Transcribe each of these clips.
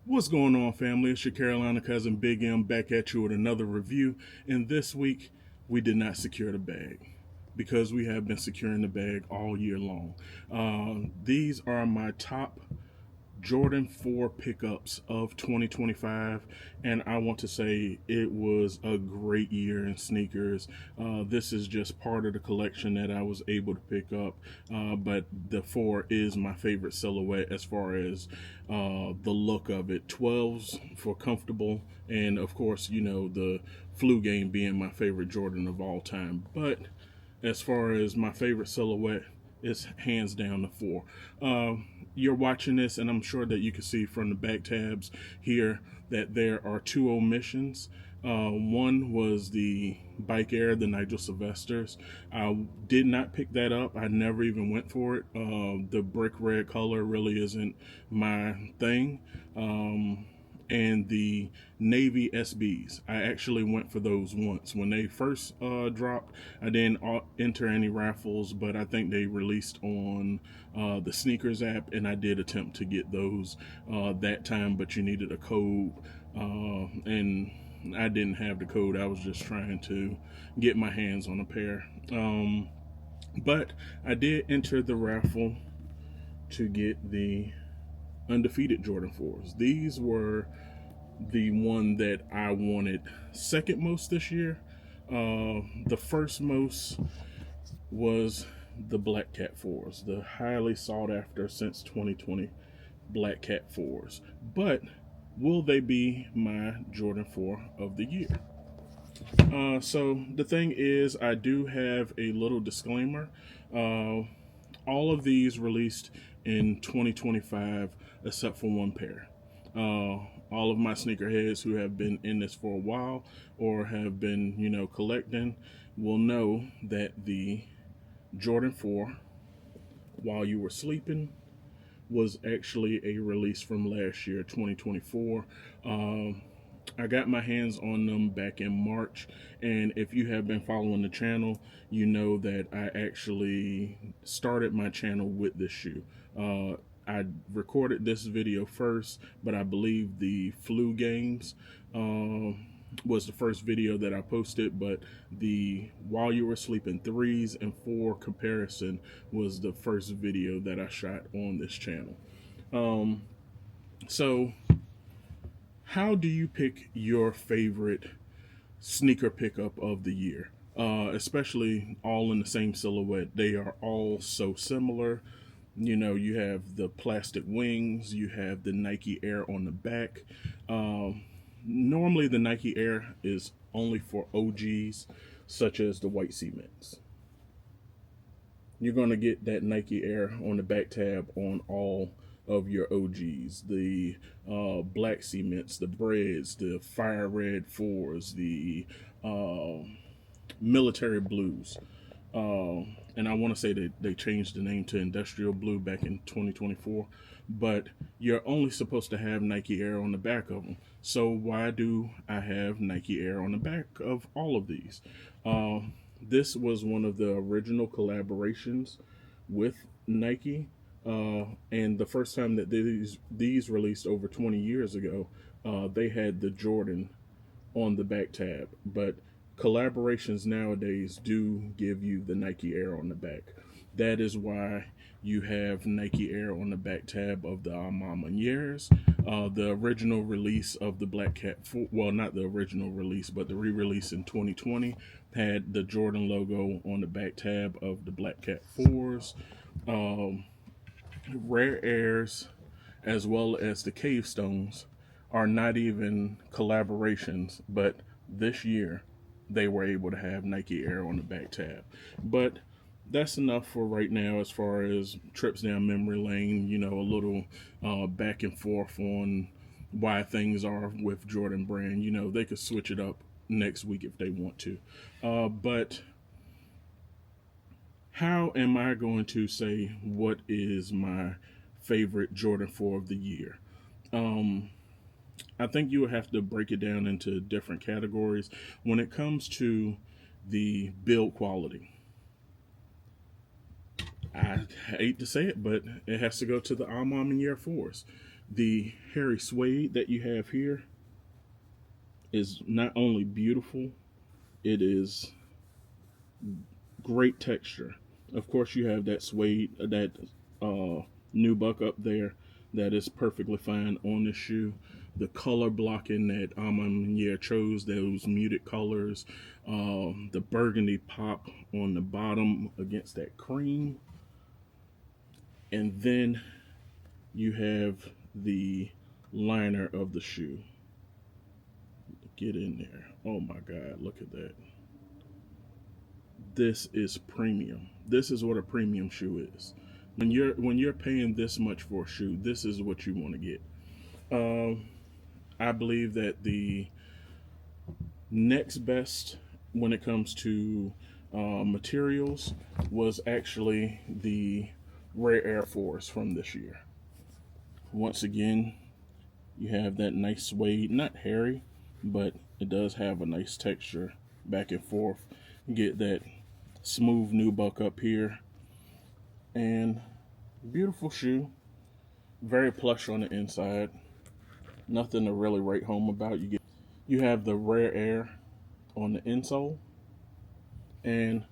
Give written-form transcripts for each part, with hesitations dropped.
What's going on, family? It's your Carolina cousin Big M back at you with another review. And this week, we did not secure the bag because we have been securing the bag all year long. These are my top Jordan 4 pickups of 2025, and I want to say it was a great year in sneakers. This is just part of the collection that I was able to pick up, but the 4 is my favorite silhouette as far as the look of it. 12s for comfortable, and of course, the flu game being my favorite Jordan of all time. But as far as my favorite silhouette, it's hands down the 4. You're watching this, and I'm sure that you can see from the back tabs here that there are two omissions. One was the Bike Air, the Nigel Sylvesters. I did not pick that up. I never even went for it. The brick red color really isn't my thing. And the Navy SBs. I actually went for those once. When they first dropped, I didn't enter any raffles, but I think they released on the Sneakers app, and I did attempt to get those that time, but you needed a code, and I didn't have the code. I was just trying to get my hands on a pair. But I did enter the raffle to get the undefeated Jordan 4s. These were the one that I wanted second most this year. The first most was the Black Cat 4s, the highly sought after since 2020 Black Cat 4s. But will they be my Jordan 4 of the year? So the thing is, I do have a little disclaimer. All of these released in 2025, except for one pair. All of my sneakerheads who have been in this for a while or have been, collecting will know that the Jordan 4, While You Were Sleeping, was actually a release from last year, 2024. I got my hands on them back in March, and if you have been following the channel, you know that I actually started my channel with this shoe. I recorded this video first, but I believe the flu games was the first video that I posted, but the While You Were Sleeping 3s and 4 comparison was the first video that I shot on this channel. So how do you pick your favorite sneaker pickup of the year? Especially all in the same silhouette. They are all so similar. You have the plastic wings, you have the Nike Air on the back. Normally, the Nike Air is only for OGs, such as the white cements. You're going to get that Nike Air on the back tab on all of your OGs, the black cements, the breads, the fire red 4s, the military blues. And I want to say that they changed the name to industrial blue back in 2024, but you're only supposed to have Nike Air on the back of them. So why do I have Nike Air on the back of all of these? This was one of the original collaborations with Nike, and the first time that these released over 20 years ago, they had the Jordan on the back tab, but collaborations nowadays do give you the Nike Air on the back. That is why you have Nike Air on the back tab of the Alma Years. The original release of the Black Cat 4, well, not the original release, but the re-release in 2020 had the Jordan logo on the back tab of the Black Cat 4s. Rare Airs, as well as the Cave Stones, are not even collaborations, but this year they were able to have Nike Air on the back tab. But that's enough for right now as far as trips down memory lane, a little back and forth on why things are with Jordan Brand. They could switch it up next week if they want to. But how am I going to say what is my favorite Jordan 4 of the year? I think you would have to break it down into different categories. When it comes to the build quality, I hate to say it, but it has to go to the Alma Year 4s. The hairy suede that you have here is not only beautiful, it is great texture. Of course, you have that suede, that nubuck up there that is perfectly fine on this shoe. The color blocking that Amamier chose, those muted colors, the burgundy pop on the bottom against that cream. And then you have the liner of the shoe. Get in there. Oh my God, look at that. This is premium. This is what a premium shoe is. When you're paying this much for a shoe, this is what you want to get. I believe that the next best when it comes to materials was actually the Rare Air Force from this year. Once again, you have that nice suede, not hairy, but it does have a nice texture back and forth. You get that smooth nubuck up here, and beautiful shoe, very plush on the inside. Nothing to really write home about. You have the Rare Air on the insole, and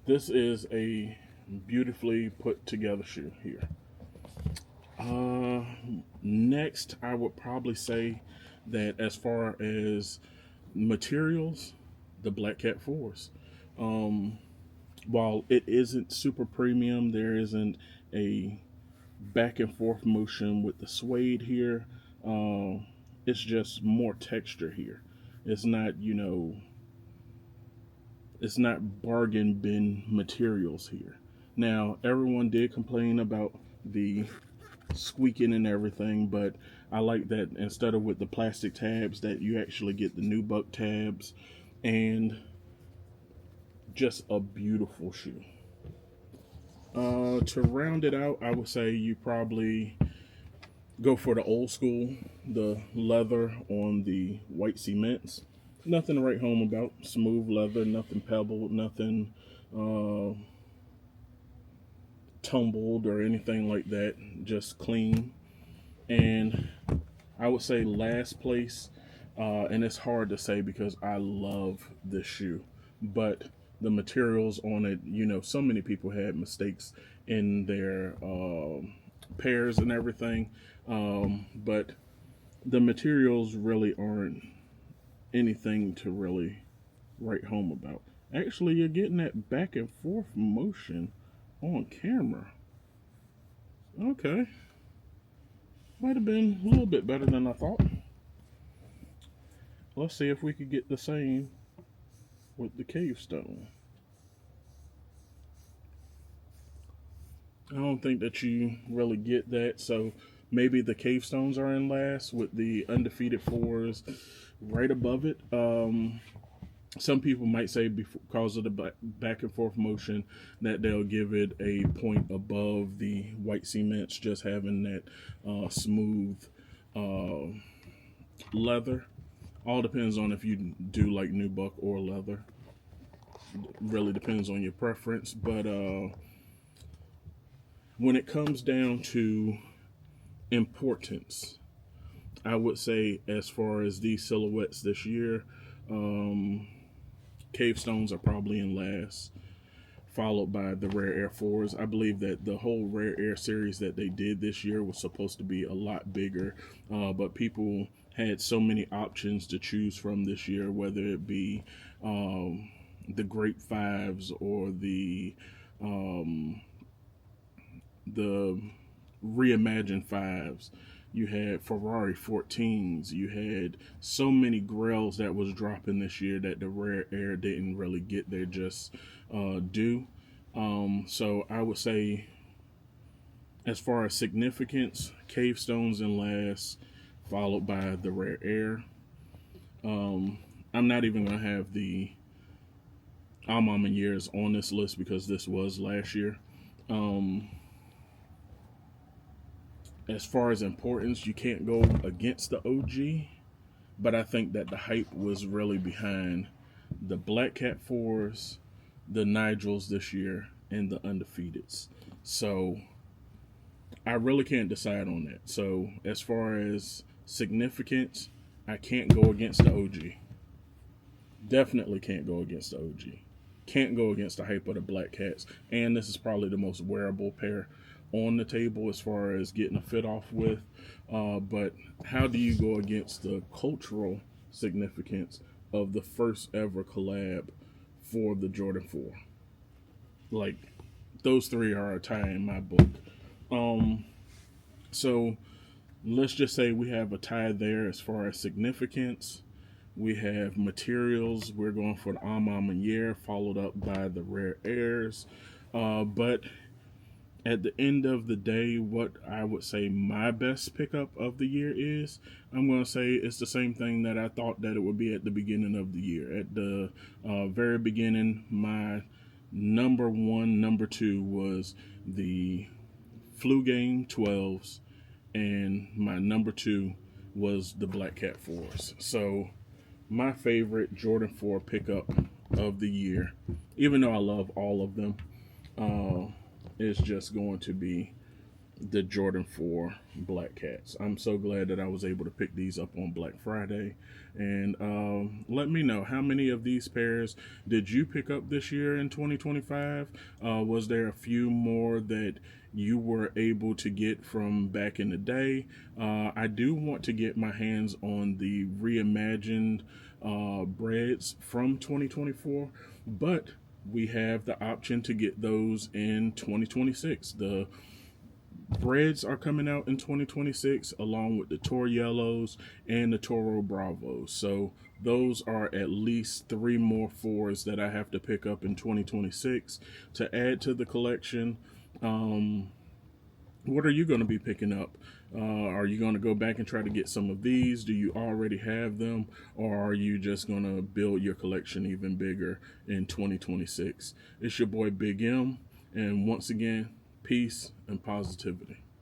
this is a beautifully put together shoe here. Next, I would probably say that as far as materials, the Black Cat 4s. While it isn't super premium, there isn't a back and forth motion with the suede here. It's just more texture here. It's not, it's not bargain bin materials here. Now, everyone did complain about the squeaking and everything, but I like that instead of with the plastic tabs that you actually get the nubuck tabs, and just a beautiful shoe. To round it out, I would say you probably go for the old school, the leather on the white cements. Nothing to write home about. Smooth leather, nothing pebbled, nothing tumbled or anything like that. Just clean. And I would say last place, and it's hard to say because I love this shoe, but the materials on it, so many people had mistakes in their pairs and everything, but the materials really aren't anything to really write home about. Actually, you're getting that back and forth motion on camera. Okay. Might have been a little bit better than I thought. Let's see if we could get the same with the cave stone. I don't think that you really get that, so maybe the cave stones are in last with the undefeated 4s right above it. Some people might say because of the back and forth motion that they'll give it a point above the white cements, just having that smooth leather. All depends on if you do like nubuck or leather. Really depends on your preference, but when it comes down to importance, I would say as far as these silhouettes this year, cave stones are probably in last, followed by the Rare Air 4s. I believe that the whole Rare Air series that they did this year was supposed to be a lot bigger, but people had so many options to choose from this year, whether it be the Grape 5s or the reimagined 5s. You had Ferrari 14s. You had so many grails that was dropping this year that the Rare Air didn't really get their just due. So I would say, as far as significance, cave stones in last, followed by the Rare Air. I'm not even going to have the A Ma Manières on this list because this was last year. As far as importance, you can't go against the OG, but I think that the hype was really behind the Black Cat 4s, the Nigels this year, and the Undefeateds. So I really can't decide on that. So as far as significance, I can't go against the OG. Definitely can't go against the OG. Can't go against the hype of the Black Cats. And this is probably the most wearable pair on the table as far as getting a fit off with. But how do you go against the cultural significance of the first ever collab for the Jordan 4? Like, those three are a tie in my book. So let's just say we have a tie there as far as significance. We have materials. We're going for the Ama Maniere, followed up by the Rare Airs. But at the end of the day, what I would say my best pickup of the year is, I'm going to say it's the same thing that I thought that it would be at the beginning of the year. At the very beginning, my number one, number two was the Flu Game 12s, and my number two was the Black Cat 4s. So my favorite Jordan 4 pickup of the year, even though I love all of them, is just going to be the Jordan 4 Black Cats. I'm so glad that I was able to pick these up on Black Friday. And let me know, how many of these pairs did you pick up this year in 2025? Was there a few more that you were able to get from back in the day? I do want to get my hands on the reimagined breads from 2024, but we have the option to get those in 2026. The breads are coming out in 2026 along with the Toro Yellows and the Toro Bravos. So those are at least three more fours that I have to pick up in 2026 to add to the collection. What are you going to be picking up? Are you going to go back and try to get some of these? Do you already have them? Or are you just going to build your collection even bigger in 2026? It's your boy Big M. And once again, peace and positivity.